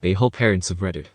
A-hole parents of Reddit.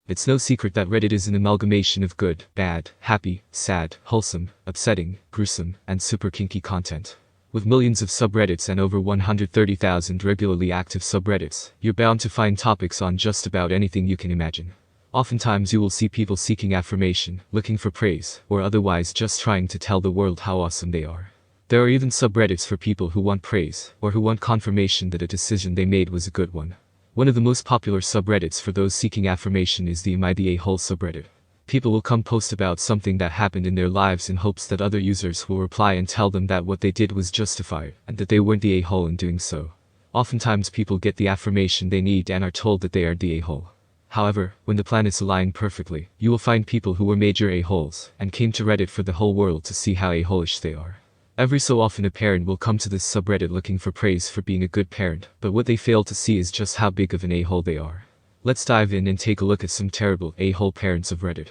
It's no secret that Reddit is an amalgamation of good, bad, happy, sad, wholesome, upsetting, gruesome, and super kinky content. With millions of subreddits and over 130,000 regularly active subreddits, you're bound to find topics on just about anything you can imagine. Oftentimes you will see people seeking affirmation, looking for praise, or otherwise just trying to tell the world how awesome they are. There are even subreddits for people who want praise, or who want confirmation that a decision they made was a good one. One of the most popular subreddits for those seeking affirmation is the Am I the A-hole subreddit. People will come post about something that happened in their lives in hopes that other users will reply and tell them that what they did was justified, and that they weren't the a-hole in doing so. Oftentimes people get the affirmation they need and are told that they are the a-hole. However, when the planets align perfectly, you will find people who were major a-holes, and came to Reddit for the whole world to see how a-hole-ish they are. Every so often a parent will come to this subreddit looking for praise for being a good parent, but what they fail to see is just how big of an a-hole they are. Let's dive in and take a look at some terrible a-hole parents of Reddit.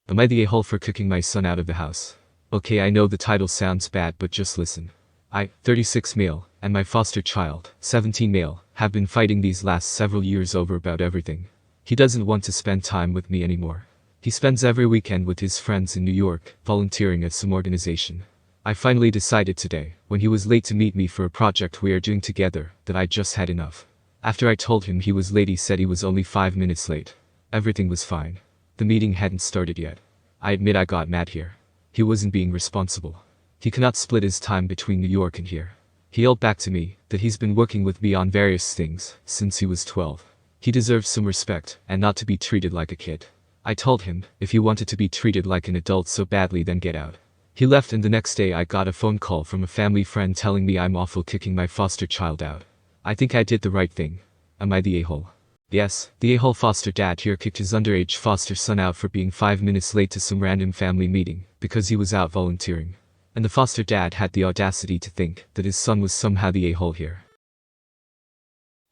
Am I the a-hole for kicking my son out of the house? Okay, I know the title sounds bad, but just listen. I, 36 male, and my foster child, 17 male, have been fighting these last several years over about everything. He doesn't want to spend time with me anymore. He spends every weekend with his friends in New York, volunteering at some organization. I finally decided today, when he was late to meet me for a project we are doing together, that I just had enough. After I told him he was late, he said he was only 5 minutes late. Everything was fine. The meeting hadn't started yet. I admit I got mad here. He wasn't being responsible. He cannot split his time between New York and here. He yelled back to me that he's been working with me on various things since he was 12. He deserves some respect and not to be treated like a kid. I told him, if he wanted to be treated like an adult so badly, then get out. He left, and the next day I got a phone call from a family friend telling me I'm awful kicking my foster child out. I think I did the right thing. Am I the a-hole? Yes, the a-hole foster dad here kicked his underage foster son out for being 5 minutes late to some random family meeting, because he was out volunteering. And the foster dad had the audacity to think that his son was somehow the a-hole here.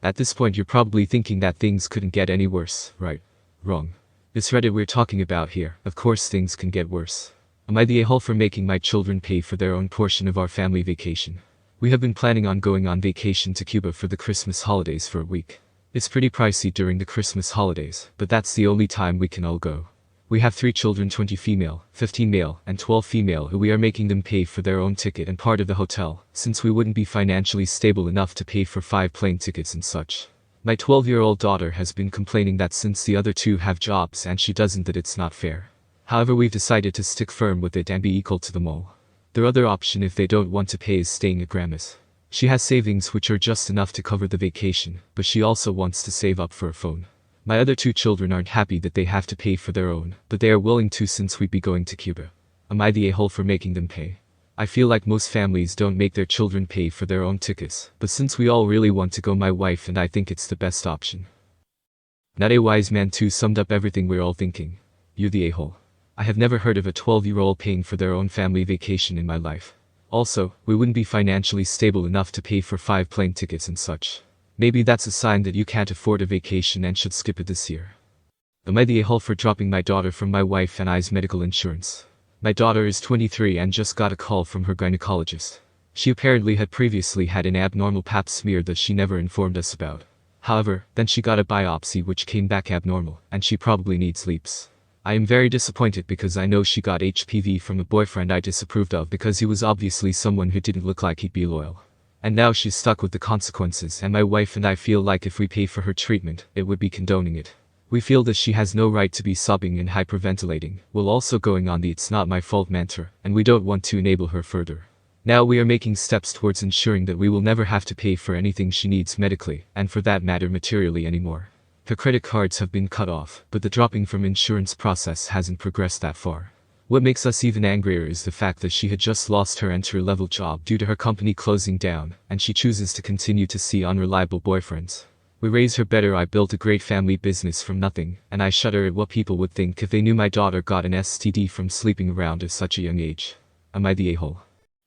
At this point you're probably thinking that things couldn't get any worse, right? Wrong. This Reddit we're talking about here, of course things can get worse. Am I the a-hole for making my children pay for their own portion of our family vacation? We have been planning on going on vacation to Cuba for the Christmas holidays for a week. It's pretty pricey during the Christmas holidays, but that's the only time we can all go. We have 3 children, 20 female, 15 male, and 12 female, who we are making them pay for their own ticket and part of the hotel, since we wouldn't be financially stable enough to pay for 5 plane tickets and such. My 12-year-old daughter has been complaining that since the other 2 have jobs and she doesn't, that it's not fair. However, we've decided to stick firm with it and be equal to them all. Their other option if they don't want to pay is staying at grandma's. She has savings which are just enough to cover the vacation, but she also wants to save up for a phone. My other 2 children aren't happy that they have to pay for their own, but they are willing to since we'd be going to Cuba. Am I the a-hole for making them pay? I feel like most families don't make their children pay for their own tickets, but since we all really want to go, my wife and I think it's the best option. Not a wise man too summed up everything we're all thinking. You're the a-hole. I have never heard of a 12-year-old paying for their own family vacation in my life. Also, we wouldn't be financially stable enough to pay for 5 plane tickets and such. Maybe that's a sign that you can't afford a vacation and should skip it this year. Am I the a-hole for dropping my daughter from my wife and I's medical insurance? My daughter is 23 and just got a call from her gynecologist. She apparently had previously had an abnormal pap smear that she never informed us about. However, then she got a biopsy which came back abnormal, and she probably needs LEEPs. I am very disappointed because I know she got HPV from a boyfriend I disapproved of because he was obviously someone who didn't look like he'd be loyal. And now she's stuck with the consequences, and my wife and I feel like if we pay for her treatment, it would be condoning it. We feel that she has no right to be sobbing and hyperventilating, while also going on the "it's not my fault" mantra, and we don't want to enable her further. Now we are making steps towards ensuring that we will never have to pay for anything she needs medically, and for that matter materially anymore. Her credit cards have been cut off, but the dropping from insurance process hasn't progressed that far. What makes us even angrier is the fact that she had just lost her entry-level job due to her company closing down, and she chooses to continue to see unreliable boyfriends. We raise her better. I built a great family business from nothing, and I shudder at what people would think if they knew my daughter got an STD from sleeping around at such a young age. Am I the a-hole?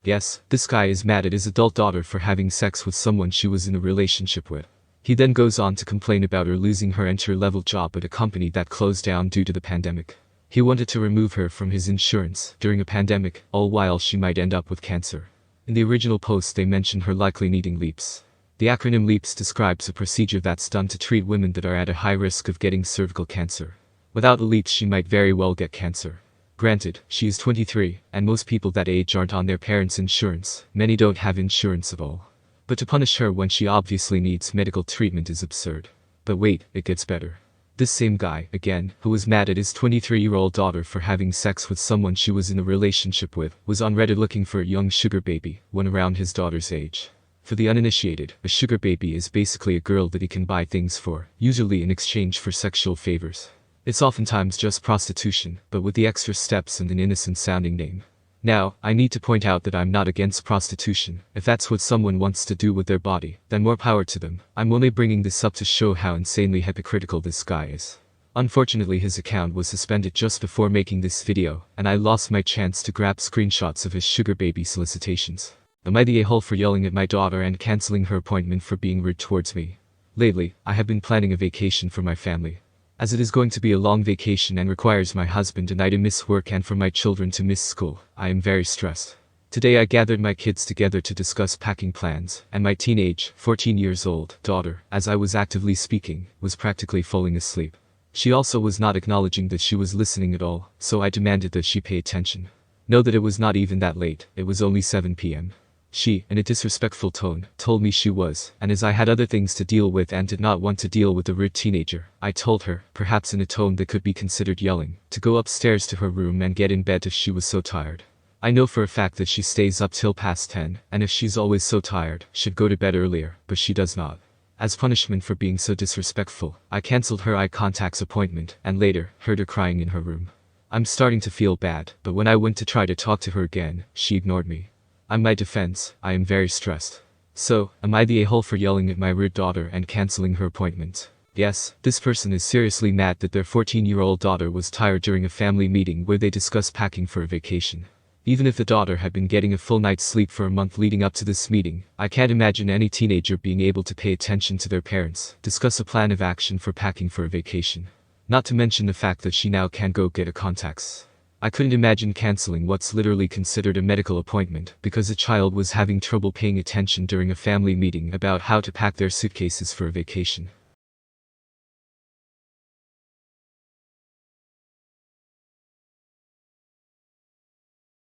Yes, this guy is mad at his adult daughter for having sex with someone she was in a relationship with. He then goes on to complain about her losing her entry-level job at a company that closed down due to the pandemic. He wanted to remove her from his insurance during a pandemic, all while she might end up with cancer. In the original post they mentioned her likely needing LEEPs. The acronym LEAPS describes a procedure that's done to treat women that are at a high risk of getting cervical cancer. Without the LEAPS, she might very well get cancer. Granted, she is 23, and most people that age aren't on their parents' insurance. Many don't have insurance at all. But to punish her when she obviously needs medical treatment is absurd. But wait, it gets better. This same guy, again, who was mad at his 23-year-old daughter for having sex with someone she was in a relationship with, was on Reddit looking for a young sugar baby, one around his daughter's age. For the uninitiated, a sugar baby is basically a girl that he can buy things for, usually in exchange for sexual favors. It's oftentimes just prostitution, but with the extra steps and an innocent-sounding name. Now, I need to point out that I'm not against prostitution. If that's what someone wants to do with their body, then more power to them. I'm only bringing this up to show how insanely hypocritical this guy is. Unfortunately, his account was suspended just before making this video, and I lost my chance to grab screenshots of his sugar baby solicitations. Am I the a-hole for yelling at my daughter and canceling her appointment for being rude towards me? Lately, I have been planning a vacation for my family. As it is going to be a long vacation and requires my husband and I to miss work and for my children to miss school, I am very stressed. Today I gathered my kids together to discuss packing plans, and my teenage, 14 years old, daughter, as I was actively speaking, was practically falling asleep. She also was not acknowledging that she was listening at all, so I demanded that she pay attention. Know that it was not even that late, it was only 7 p.m. She, in a disrespectful tone, told me she was, and as I had other things to deal with and did not want to deal with a rude teenager, I told her, perhaps in a tone that could be considered yelling, to go upstairs to her room and get in bed if she was so tired. I know for a fact that she stays up till past 10, and if she's always so tired, should go to bed earlier, but she does not. As punishment for being so disrespectful, I cancelled her eye contact's appointment, and later, heard her crying in her room. I'm starting to feel bad, but when I went to try to talk to her again, she ignored me. On my defense, I am very stressed. So, am I the a-hole for yelling at my rude daughter and cancelling her appointment? Yes, this person is seriously mad that their 14-year-old daughter was tired during a family meeting where they discussed packing for a vacation. Even if the daughter had been getting a full night's sleep for a month leading up to this meeting, I can't imagine any teenager being able to pay attention to their parents, discuss a plan of action for packing for a vacation. Not to mention the fact that she now can't go get a contacts. I couldn't imagine cancelling what's literally considered a medical appointment because a child was having trouble paying attention during a family meeting about how to pack their suitcases for a vacation.